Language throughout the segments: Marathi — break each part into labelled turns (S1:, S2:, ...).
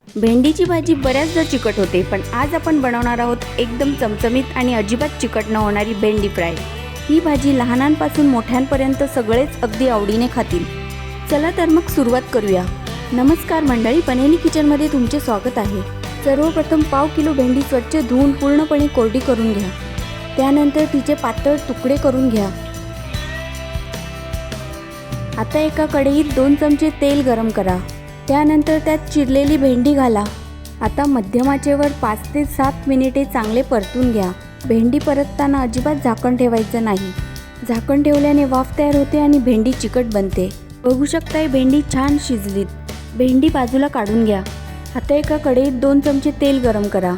S1: भेंडीची भाजी बऱ्याचदा चिकट होते, पण आज आपण बनवणार आहोत एकदम चमचमीत आणि अजिबात चिकट न होणारी भेंडी फ्राय। ही भाजी लहानांपासून मोठ्यांपर्यंत सगळेच अगदी आवडीने खातील। चला तर मग सुरुवात करूया। नमस्कार मंडळी, बनेली किचनमध्ये तुमचे स्वागत आहे। सर्वप्रथम पाव किलो भेंडी स्वच्छ धुवून पूर्णपणे कोरडी करून घ्या। त्यानंतर तिचे पातळ तुकडे करून घ्या। आता एका कढईत 2 चमचे तेल गरम करा। त्यानंतर त्यात चिरलेली भेंडी घाला। आता मध्यम आचेवर 5 ते 7 मिनिटे चांगले परतून घ्या। भेंडी परतताना अजिबात झाकण ठेवायचं नाही। झाकण ठेवल्याने वाफ तयार होते आणि भेंडी चिकट बनते। बघू शकताय भेंडी छान शिजलीत। भेंडी बाजूला काढून घ्या। आता एका कढईत 2 चमचे तेल गरम करा।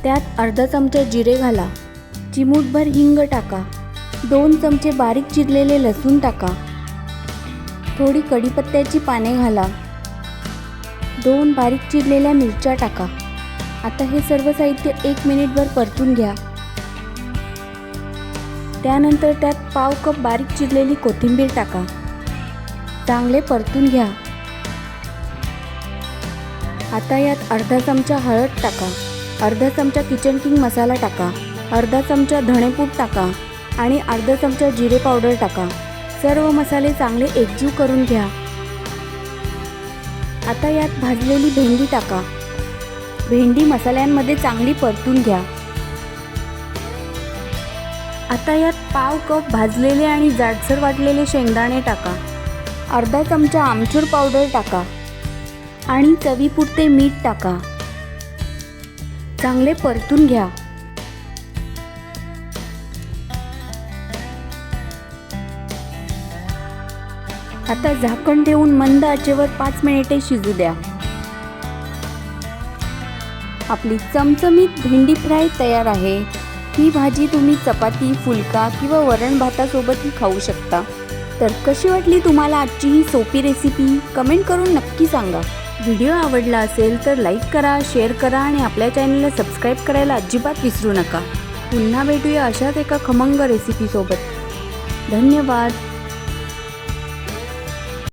S1: त्यात अर्धा चमचा जिरे घाला। चिमूटभर हिंग टाका। 2 चमचे बारीक चिरलेले लसूण टाका। थोडी कढीपत्त्याची पाने घाला। 2 बारीक चिरलेल्या मिरच्या टाका। आता हे सर्व साहित्य 1 मिनिटभर परतून घ्या। त्यानंतर त्यात पाव कप बारीक चिरलेली कोथिंबीर टाका। चांगले परतून घ्या। आता यात अर्धा चमचा हळद टाका। अर्धा चमचा किचन किंग मसाला टाका। अर्धा चमचा धणेपूड टाका आणि अर्धा चमचा जिरे पावडर टाका। सर्व मसाले चांगले एकजीव करून घ्या। आता यात भाजलेली भेंडी टाका। भेंडी मसाल्यांमध्ये चांगली परतून घ्या। आता यात पाव कप भाजलेले आणि जाडसर वाटलेले शेंगदाणे टाका। अर्धा चमचा आमचूर पावडर टाका आणि चवीपुरते मीठ टाका। चांगले परतून घ्या। आता झाकण ठेवून मंद आचेवर 5 मिनिटे शिजू द्या। आपली चमचमीत भेंडी फ्राय तयार आहे। ही भाजी तुम्ही चपाती, फुलका किंवा वरण भातासोबतही खाऊ शकता। तर कशी वाटली तुम्हाला आजची ही सोपी रेसिपी? कमेंट करून नक्की सांगा। व्हिडिओ आवडला असेल तर लाईक करा, शेअर करा आणि आपल्या चॅनलला सबस्क्राईब करायला अजिबात विसरू नका। पुन्हा भेटूया अशाच एका खमंग रेसिपीसोबत। धन्यवाद।